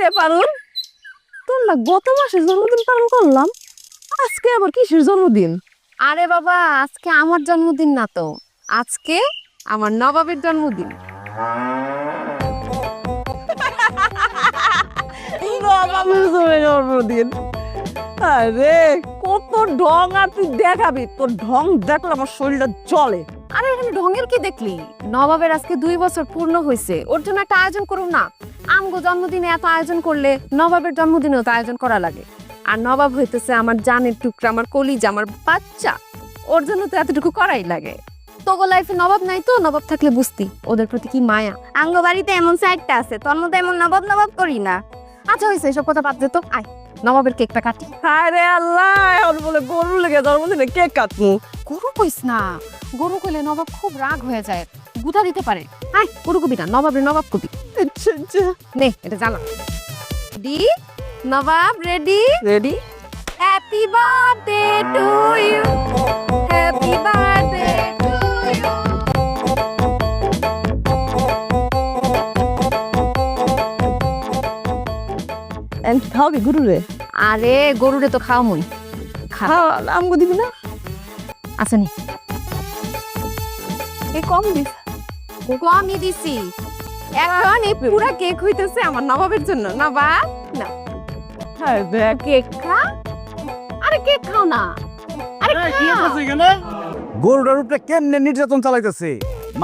রে পারুল, তোর না গত মাসে জন্মদিন পালন করলাম, আজকে আবার কিসের জন্মদিন? আরে বাবা, আজকে আমার জন্মদিন না তো, আজকে আমার নবাবের জন্মদিন। নবাবের জন্মদিন? আরে কত ঢং, আর তুই দেখাবি? তোর ঢং দেখলে আমার শরীরটা জ্বলে। আরে এখানে ঢঙের কি দেখলি? নবাবের আজকে 2 বছর পূর্ণ হয়েছে, ওর জন্য একটা আয়োজন করুন না। আমগো জন্মদিনে এত আয়োজন করলে নবাবের জন্মদিনেও তো আয়োজন করা লাগে। আর নবাব হইতেছে আমার জানের টুকরা, আমার কলিজা, আমার বাচ্চা, ওর জন্য তো এতটুকু করাই লাগে। তোগো লাইফে নবাব নাই তো, নবাব থাকলে বুঝতি ওদের প্রতি কি মায়া। আঙ্গ বাড়িতে এমন সাইডটা আছে, তোর মতো এমন নবাব নবাব করি না। আচ্ছা হয়েছে, এসব কথা বাদ দে তো, আয় নবাবের কেকটা কাটি। আরে আল্লাহ, এখন বলে গরুর লেগে জন্মদিনে কেক কাটমু? গরু কইস না, গরু কইলে নবাব খুব রাগ হয়ে যায়, গুতা দিতে পারে। আয় গরু কবি না, নবাবের নবাব কবি। আচ্ছা আচ্ছা, নে এটা জানা। Ready Nawab, ready? Ready? Happy birthday to you, happy birthday to you. খাওয়াবি গরু রে? আরে গরুরে তো খাও মুই, খা। আমগো দিবি না? আসেনি এই কম দিস। কমই দিছি। এখন এই পুরা কেক হইতেছে আমার নবাবের জন্য। নবাব না, হ্যাঁ দেখ, কেক খা। আরে কেক খাও না, আরে খাও। গরুটার উপরে কেমনে নির্যাতন চালাইতেছে?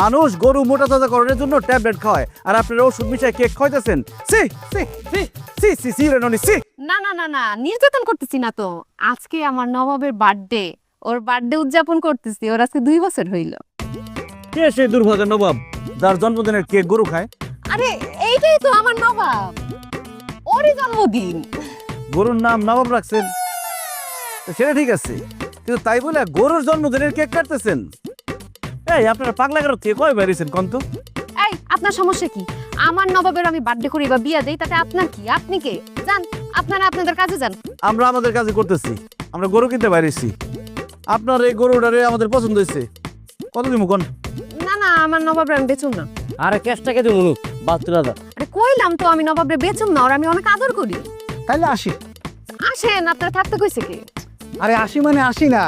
মানুষ গরু মোটা তাজা করার জন্য ট্যাবলেট খায়, আর আপনারা ওষুধ মিশায় কেক খাইতেছেন। সি সি সি সি সি সি রেননি সি। না না না না, নির্যাতন করতেছি না তো। আজকে আমার নবাবের বার্থডে, ওর বার্থডে উদযাপন করতেছি। ওর আজকে 2 বছর হইল। কে সেই দুর্ভাগা নবাব যার জন্মদিনের কেক গরু খায়? আরে এইটাই তো আমার নবাব, ওরই জন্মদিন। গরুর নাম নবাব রাখছেন, তো সেটা ঠিক আছে, কিন্তু তাই বলে গরুর জন্মদিনের কেক কাটতেছেন? এই আপনারা পাগলা গারো থেকে কয় বেরিয়েছেন কন্ত? এই আপনার সমস্যা কি? আমার নবাবের আমি বার্থডে করি বা বিয়া দেই, তাতে আপনার কি? আপনি কে? যান আপনারা আপনাদের কাজে যান। আমরা আমাদের কাজে করতেছি, আমরা গরু কিনতে বাইরেছি। আপনার এই গরুটারে আমাদের পছন্দ হয়েছে, কত দিমু কোন? না না, আমার নবাবের আমি বেচুম না। আরে ক্যাশটাকে দিন 72,000। আরে কইলাম তো আমি নবাবের বেচুম না, ওর আমি অনেক আদর করি। তাহলে 80। আসেন, আপনারা থাকতে কইছে কি? আরে 80 মানে 80 না,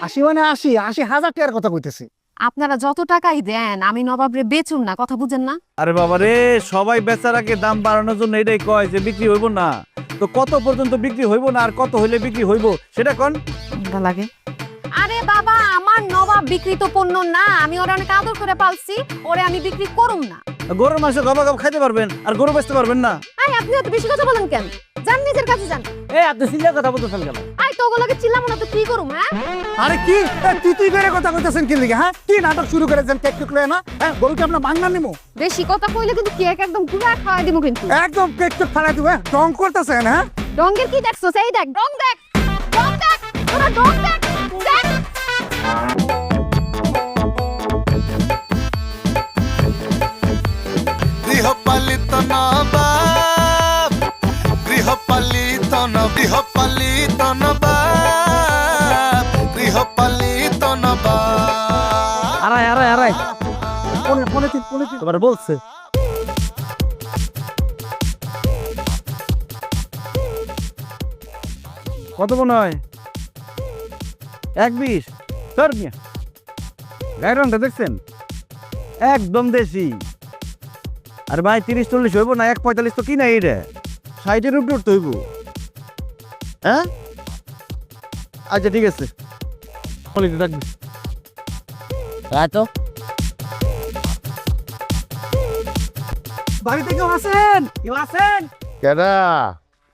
80 মানে 80,000 টাকার কথা কইতেছি। আপনারা যত টাকাই দেন আমি নবাবরে বেচুম না, কথা বুঝেন না? আরে বাবা রে, সবাই বেচারাকে দাম বাড়ানোর জন্য এটাই কয় যে বিক্রি হইব না। তো কত পর্যন্ত বিক্রি হইব না, আর কত হইলে বিক্রি হইব সেটা কোন? লাগে। আরে বাবা, আমার নবাব বিক্রিত পণ্য না, আমি ওরে অনেক আদর করে পালছি, ওরে আমি বিক্রি করুম না। গরুর মাংস গবা গব খাইতে পারবেন, আর গরু বেচতে পারবেন না? আই আপনি এত বেশি কথা বলেন কেন? যান নিজের কাছে যান। এই আপনি সিরিয়াস কথা বলতেছেন কেন? আই তো ওগুলোকে চিল্লামো না তো কি করুম? হ্যাঁ আরে কি তুই করে কথা কইতেছেন কি লিগে? হ্যাঁ, কি নাটক শুরু করেছেন? কেক টুক লয় না? হ্যাঁ, গরুকে আমরা বাংলা নিমু? বেশি কথা কইলে কিন্তু কেক একদম পুরা খাওয়াই দিব কিন্তু। একদম কেক টুক ফাড়াই দিব। হ্যাঁ, রং করতেছেন? হ্যাঁ, ডঙ্গের কি দেখছো? সেই দেখ, ডং দেখ, ডং দেখ, তোরা ডং দেখ, দেখ। গৃহপালিত নবাব, গৃহপালিত গৃহপালিত নবাব, গৃহপালিত নবাব। আড়াই আড়াই আড়াই ফোনে তোমার বলছে। কত মনে হয়? 1.20। তোর মিয়া গায়ের রংটা দেখছেন? একদম দেশি। আর ভাই 30-40 হইব না, 1.45 তো কি না এইটা 60-এর উপরে উঠতে হইব। হ্যাঁ আচ্ছা ঠিক আছে, ফোনিতে থাকবি। তো বাড়িতে কেউ আছেন? কেউ আছেন? কেডা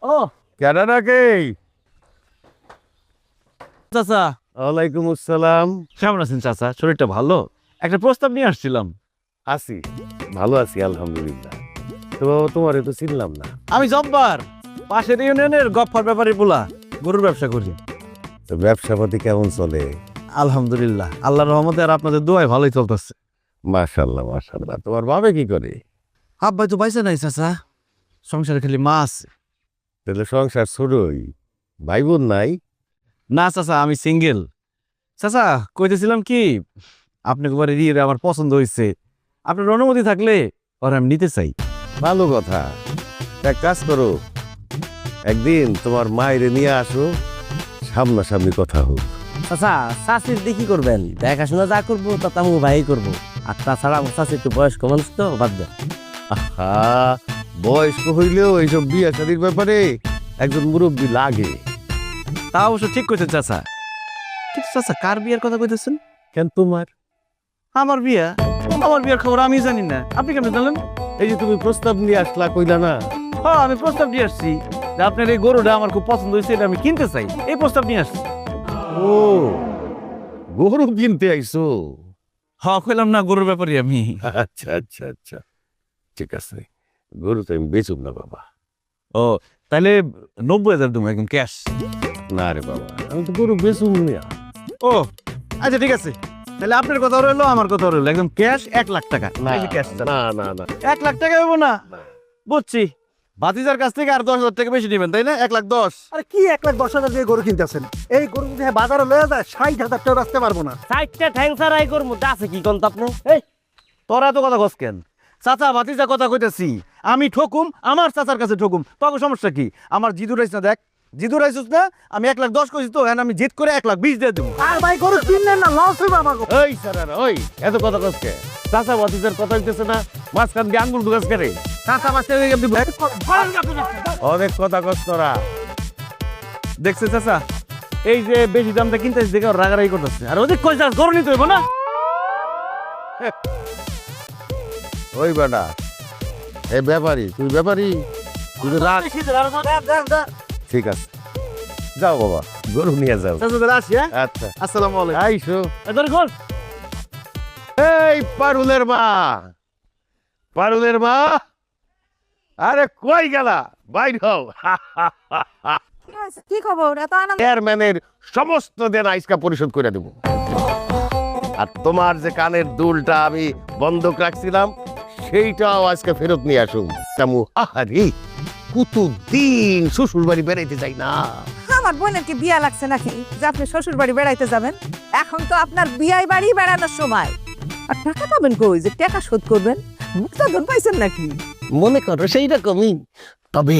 ও কেডা নাকি? চাচা, ওয়ালাইকুম আসসালাম। কেমন আছেন চাচা? শরীরটা ভালো? একটা প্রস্তাব নিয়ে আসছিলাম। আছি, ভালো আছি আলহামদুলিল্লাহ। তো তোমারে তো চিনলাম না। আমি জব্বার, পাশের ইউনিয়নের গফফার ব্যাপারী পোলা, গরুর ব্যবসা করি। তো ব্যবসা পাতি কেমন চলে? আলহামদুলিল্লাহ, আল্লাহর রহমতে আর আপনাদের দোয়ায় ভালোই চলতেছে। মাশাআল্লাহ মাশাআল্লাহ। তোমার বাবে কি করে? আব্বাই তো পাইছে নাই চাচা, সংসারে খালি মা আছে। তাহলে সংসার ছোটই, ভাই বোন নাই? না চাচা, আমি সিঙ্গেল। চাচা কইতেছিলাম কি, আপনাকে বাড়ি দিয়ে আমার পছন্দ হয়েছে, আপনার অনুমতি থাকলে ওর আমি নিতে চাই। ভালো কথা। এক কাজ করো, একদিন তোমার মায়ের নিয়ে আসো, সামনাসামনি কথা হোক। চাচা চাষির দিয়ে কি করবেন? দেখাশোনা যা করবো তা তো আমার ভাই করবো। আর তাছাড়া আমার চাষি একটু বয়স্ক মানুষ তো, বাদ দেন। আহা, বয়স্ক হইলেও এইসব বিয়ে শাদীর ব্যাপারে একজন মুরব্বী লাগে। তা অবশ্য ঠিক কইছেন চাচা। কিন্তু চাচা কার বিয়ের কথা কইতেছেন? কেন তোমার? আমার বিয়া? আমার বিয়ের খবর আমি জানি না, আপনি কেমন জানলেন? এই যে তুমি প্রস্তাব নিয়ে আসলা, কইলা না? হ্যাঁ, আমি প্রস্তাব দিয়ে আসছি যে আপনার এই গরুটা আমার খুব পছন্দ হয়েছে, এটা আমি কিনতে চাই, এই প্রস্তাব নিয়ে আসছি। ও, গরু কিনতে আইছো? হ্যাঁ, কইলাম না গরুর ব্যাপারে আমি। আচ্ছা আচ্ছা আচ্ছা, ঠিক আছে। গরু তো আমি বেচুম না বাবা। ও, তাহলে 90,000 দেবো একদম ক্যাশ। না রে বাবা, আমি তো গরু বেচুম না। ও আচ্ছা, ঠিক আছে, তাহলে আপনার কথা রইলো, আমার কথা রইলো, একদম ক্যাশ 1 লাখ টাকা। এই যে ক্যাশ, না না না, 1 লাখ টাকা দেবো না? বুঝছি, ভাতিজার কাছ থেকে আর 10,000 টাকা বেশি নেবেন, তাই না? 1,10,000। আরে কি 1,10,000 দিয়ে গরু কিনতেছেন? এই গরু যদি বাজারে লয়ে যায় 60,000 টাকা রাখতে পারবো না। সাইডটা ঠ্যাং সারাই করবো, আছে কি কোন আপনি? এই তোরা তো কথা কস কেন? চাচা ভাতিজা কথা কইতেছি, আমি ঠকুম, আমার চাচার কাছে ঠকুম, তোকে সমস্যা কি? আমার জিদু রাইস না, দেখ জিদু রাইসুস না, আমি 1,10,000 কইছি তো, হ্যাঁ আমি জিদ করে 1,20,000 দিয়ে দেবো। আর ভাই গরু কিনলেন না, লস হইবে আমাকে। ওই স্যার, ওই এত কথা কসকে? চাচা ভাতিজার কথা হইতেছে না, মাঝখান দিয়ে আঙ্গুল ঢুকাস করে। চাচা মাসে অনেক কথা কস তোরা। দেখছে চাচা, এই যে বেশি দামটা কিনতেছি দেখে ওর রাগারাগি করতেছে, আর ওদের কই যাস গরু নিতে হইব না? ওই বেটা, এ ব্যাপারী, তুই ব্যাপারী, তুই তো রাখ। ঠিক আছে, যাও বাবা, গরু নিয়ে যাও। চাচা তাহলে আসি, হ্যাঁ? আচ্ছা, আসসালামু আলাইকুম। আইসো। ধরে খোল। এই পারুলের মা, পারুলের মা, আরে কই গেলা? বাইর হও। কি খবর? এত আনন্দ? চেয়ারম্যানের সমস্ত দেন আইসকা পরিশোধ করে দেব। আর তোমার যে কানের দুলটা আমি বন্ধক রাখছিলাম, সেইটাও আজকে ফেরত নিয়ে আসুন। তামু আহারে, কতদিন শ্বশুর বাড়ি বেড়াইতে যাই না। আমার বোনের কি বিয়া লাগছে নাকি যে আপনি শ্বশুর বাড়ি বেড়াইতে যাবেন? এখন তো আপনার বিয়াই বাড়ি বেড়ানোর সময়। আর টাকা পাবেন কই যে টাকা শোধ করবেন? মুক্তা ধন পাইছেন নাকি? মনে করো সেই রকমই, তবে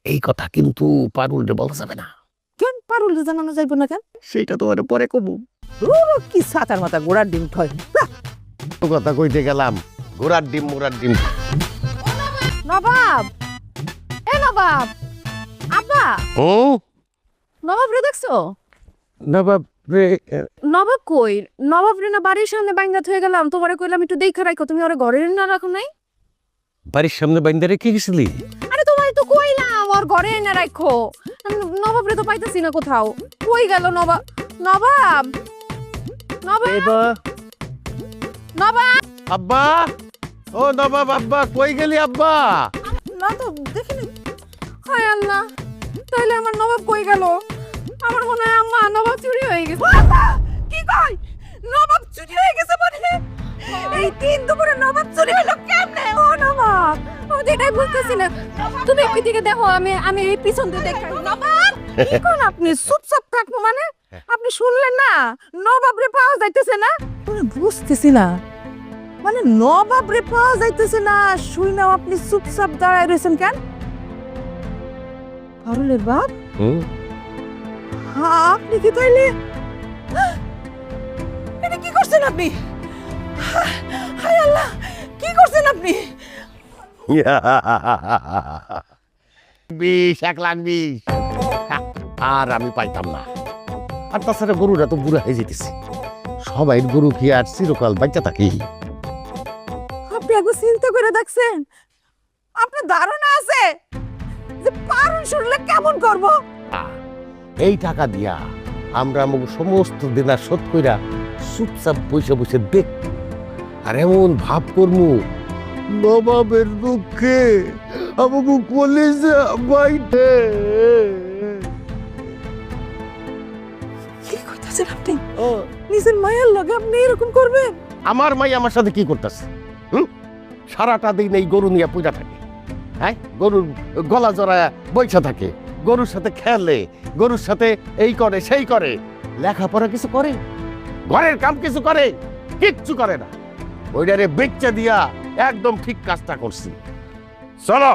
এই কথা কিন্তু পারুলরে বলা যাবে না। কেন পারুল জানানো যাইব না কেন? সেইটা তোমার পরে কবু। কি সাতার মাথা গোড়ার ডিম ঠয়। কথা কইতে গেলাম, ঘোড়ার ডিম মোড়ার ডিম। নবাব, এ নবাব, আব্বা, ও নবাব রে দেখছো? নবাব রে, নবাব কই? নবাব রে না বাড়ির সামনে বাইঙ্গাত হয়ে গেলাম, তোমারে কইলাম একটু দেখে রাখো, তুমি ওরে ঘরে না রাখো নাই? বাড়ির সামনে বাইন্দা রেখে গেছিলি? আরে তোমায় তো কইলাম ওর ঘরে এনে রাখো। নবাব রে তো পাইতেছি না কোথাও, কই গেল নবাব? নবাব, নবাব, নবাব, আব্বা, ও নবাব আব্বা, কই গেলি আব্বা? না তো দেখিনি। হায় আল্লাহ, তাহলে আমার নবাব কই গেল? আমার মনে হয় আম্মা নবাব চুরি হয়ে গেছে। কি কই? নবাব চুরি হয়ে গেছে মানে? এই তিন দুপুরে নবাব চুরি হলো কেমনে? ও নবাব, আমি তো এটাই বুঝতেছি না। তুমি একটু দিকে দেখো, আমি এই পিছন দিয়ে দেখাই। নবাব, কি কোন আপনি চুপচাপ থাকবো মানে? আপনি শুনলেন না নবাব রে পাওয়া যাইতেছে না? বুঝতেছি না, মানে নবাব রে পাওয়া যাইতেছে না, শুই না আপনি চুপচাপ দাঁড়ায় রয়েছেন কেন? পারুলের বাপ? হ্যাঁ, আপনি কি তাইলে এটা কি করছেন আপনি? হায় আল্লাহ, কি করছেন আপনি? 1,20,000 আর আমি পাইতাম না। আর তাছাড়া গরুরা তো বুড়া হয়ে যেতেছে, সবাই গরু কি আর চিরকাল বাচ্চা থাকে? আপনি একবার চিন্তা করে দেখছেন? আপনার ধারণা আছে যে পারুল শুনলে কেমন করব? এই টাকা দিয়া আমরা আমাকে সমস্ত দেনা শোধ কইরা চুপচাপ বসে বসে দেখ, আর এমন ভাব করমু নবাবের দুঃখে আমাকে কলেজে বাইতে। কি কইতাছেন আপনি? নিজের মায়ের লগে আপনি এরকম করবেন? আমার মাই আমার সাথে কি করতেছে? সারাটা দিন এই গরু নিয়ে পূজা থাকে, হ্যাঁ, গরুর গলা জড়ায় বৈশা থাকে, গরুর সাথে খেলে, গরুর সাথে এই করে সেই করে, লেখাপড়া কিছু করে, ঘরের কাম কিছু করে? কিচ্ছু করে না। ওইটারে বেচ্চা দিয়া একদম ঠিক কাজটা করছি। চলো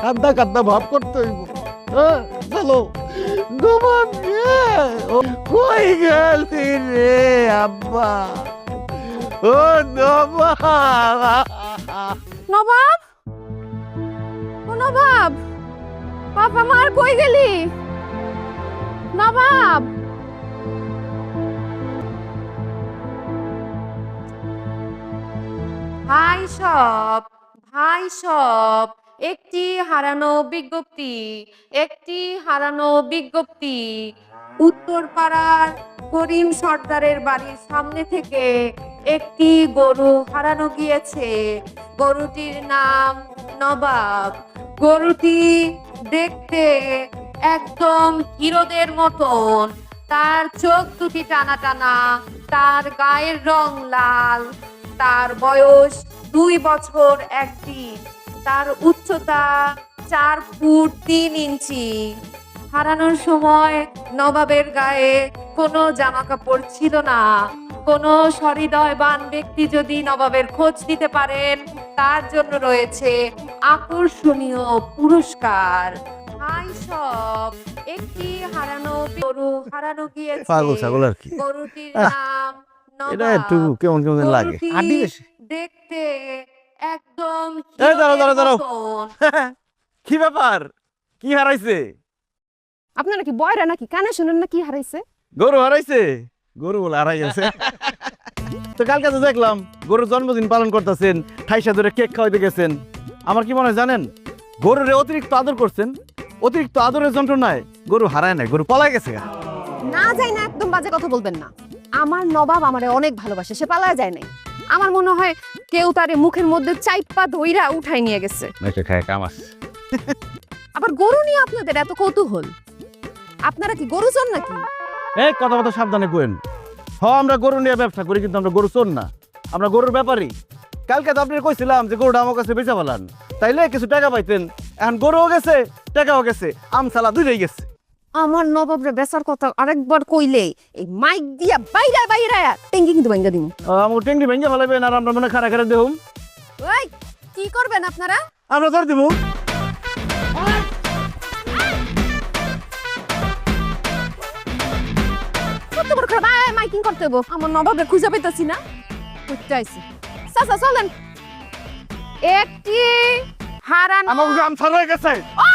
কান্দা কান্দা ভাব করতে হইব। চলো নবাব কই গেলি রে আব্বা? ও নবাব! নবাব, ও নবাব, বাবা মার কই গেলি? নবাব, ভাই সব, ভাই সব, একটি হারানো বিজ্ঞপ্তি, একটি হারানো বিজ্ঞপ্তি। উত্তরপাড়ার করিম সর্দারের বাড়ির সামনে থেকে একটি গরু হারানো গিয়েছে। গরুটির নাম নবাব। গরুটি দেখতে একদম হিরোদের মতন। তার চোখ দুটি টানা টানা, তার গায়ের রং লাল, তার বয়স 2 বছর 1 দিন, তার উচ্চতা 4 ফুট 3 ইঞ্চি। হারানোর সময় নবাবের গায়ে কোনো জামা কাপড় ছিল না। কোনো সহৃদয়বান ব্যক্তি যদি নবাবের খোঁজ দিতে পারেন, তার জন্য রয়েছে আকর্ষণীয় পুরস্কার। ভাই সব, একটি হারানো গরু হারানো গিয়েছে। পাগল ছাগল আর কি। গরুটির আহ, নাম এটা নবাব। একটু কেমন কেমন লাগে। গরুটি হাড্ডি বেশি। দেখতে একদম এই দাঁড়াও, দাঁড়াও, দাঁড়াও। মতন। কি ব্যাপার? কি হারাইছে? আপনারা কি বয়রা নাকি? কানে শুনেন না কি হারাইছে? গরু হারাইছে? গরু বলে হারাই গেছে। তো কালকে তো দেখলাম গরুর জন্মদিন পালন করতেছেন, ঠাইসা ধরে কেক খাওয়াইতে গেছেন। আমার কি মনে হয় জানেন, গরুরে অতিরিক্ত আদর করছেন। অতিরিক্ত আদরের যন্ত্রণায় গরু হারায় নাই, গরু পলাই গেছে গা। না যাই না, একদম বাজে কথা বলবেন না। আমার নবাব আমারে অনেক ভালোবাসে, সে পালায় যায় নাই। আমার মনে হয় কেউ তারে মুখের মধ্যে চাইপা ধইরা উঠাই নিয়ে গেছে। খায় কামাস। আবার গরু নিয়ে আপনাদের এত কৌতূহল? আপনারা কি গরু চোর নাকি? এই কথা কথা সাবধানে কোয়েন। আমরা গরু নিয়ে ব্যবসা করি, কিন্তু আমরা গরু চোর না, আমরা গরুর ব্যাপারী। কালকে তো আপনি কইছিলাম যে গরুটা আমার কাছে বেচা ফেলান, তাইলে কিছু টাকা পাইতেন। এখন গরুও গেছে, টাকাও গেছে, আমসালা দুইটাই গেছে। আমার নবাবরে বেচার কথা আরেকবার কইলে এই মাইক দিয়া বাইরা বাইরা টেঙ্গি কিন্তু ভাঙ্গা দিমু। আমার টেংরি ভেঙে ফেলাবেন, আর আমরা মনে খারা খারা দেহুম। ওই কি করবেন আপনারা? আমরা ধর দিব। কত বড় খারাপ মাইকিং করতে হবো? আমার নবাবরে খুঁজে পাইতাছি না। করতে আইছি। চাচা চলেন। একটি হারানো আমার আমসালা হয়ে গেছে। ও